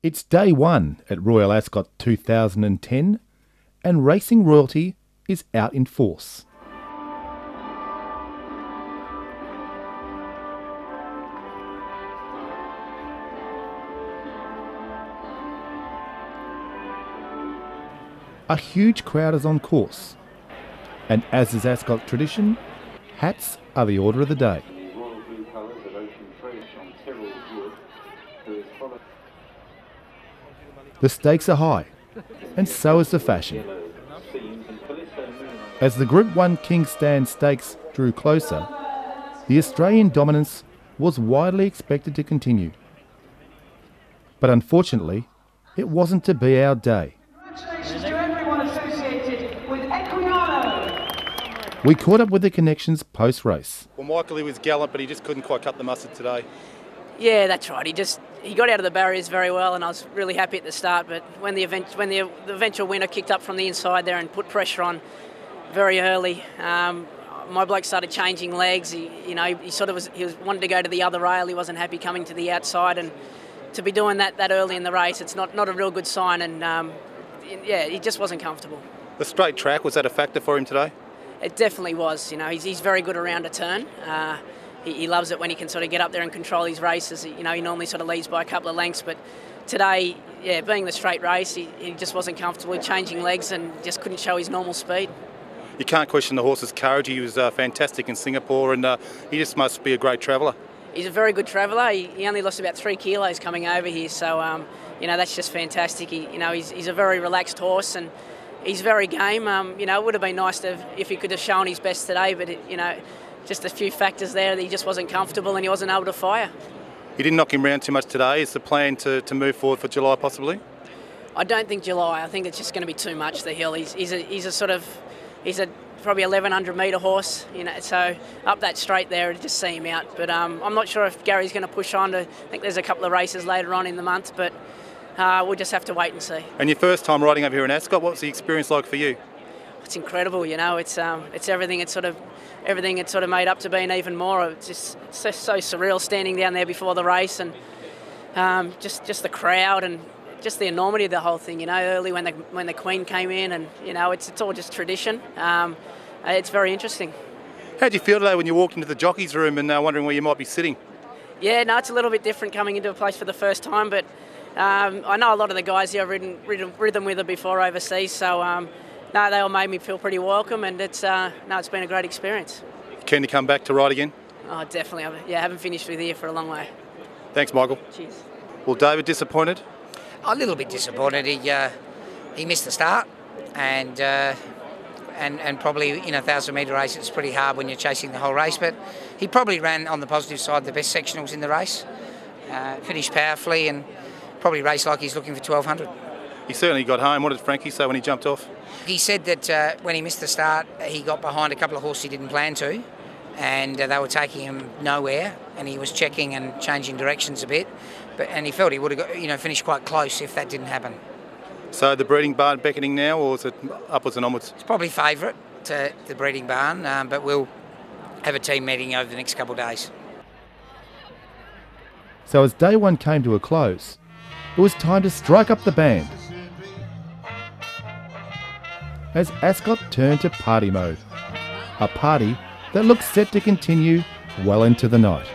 It's day one at Royal Ascot 2010 and racing royalty is out in force. A huge crowd is on course, and as is Ascot tradition, hats are the order of the day. The stakes are high, and so is the fashion. As the Group 1 King Stand Stakes drew closer, the Australian dominance was widely expected to continue. But unfortunately, it wasn't to be our day. Congratulations to everyone associated with Equiano. We caught up with the connections post-race. Well, Michael, he was gallant, but he just couldn't quite cut the mustard today. Yeah, that's right. He got out of the barriers very well, and I was really happy at the start. But when the eventual winner kicked up from the inside there and put pressure on very early, my bloke started changing legs. He wanted to go to the other rail. He wasn't happy coming to the outside, and to be doing that early in the race, it's not a real good sign. And he just wasn't comfortable. The straight track, was that a factor for him today? It definitely was. He's very good around a turn. He loves it when he can sort of get up there and control his races. He normally sort of leads by a couple of lengths, but today, being the straight race, he just wasn't comfortable changing legs and just couldn't show his normal speed. You can't question the horse's courage. He was fantastic in Singapore, and he just must be a great traveller. He's a very good traveller. He only lost about 3 kilos coming over here, so that's just fantastic. He's a very relaxed horse, and he's very game. It would have been nice if he could have shown his best today, but just a few factors there that he just wasn't comfortable and he wasn't able to fire. You didn't knock him around too much today. Is the plan to move forward for July possibly? I don't think July. I think it's just going to be too much, the hill. He's a probably 1,100 metre horse, so up that straight there to just see him out. But I'm not sure if Gary's going to push on. I think there's a couple of races later on in the month, but we'll just have to wait and see. And your first time riding over here in Ascot, what was the experience like for you? It's incredible, it's everything. It's sort of made up to be and even more. It's just so surreal standing down there before the race, and just the crowd and just the enormity of the whole thing. Early when the Queen came in, and it's all just tradition. It's very interesting. How did you feel today when you walked into the jockey's room and wondering where you might be sitting? Yeah, no, it's a little bit different coming into a place for the first time, but I know a lot of the guys here have ridden with her before overseas, so. No, they all made me feel pretty welcome, and it's been a great experience. Keen to come back to ride again? Oh, definitely. I haven't finished with here for a long way. Thanks, Michael. Cheers. Well, David, disappointed? A little bit disappointed. He missed the start, and probably in a 1,000-metre race it's pretty hard when you're chasing the whole race. But he probably ran on the positive side the best sectionals in the race. Finished powerfully and probably raced like he's looking for 1,200. He certainly got home. What did Frankie say when he jumped off? He said that when he missed the start, he got behind a couple of horses he didn't plan to, and they were taking him nowhere, and he was checking and changing directions a bit, and he felt he would have finished quite close if that didn't happen. So the breeding barn beckoning now, or is it upwards and onwards? It's probably favourite to the breeding barn, but we'll have a team meeting over the next couple of days. So as day one came to a close, it was time to strike up the band, as Ascot turned to party mode. A party that looks set to continue well into the night.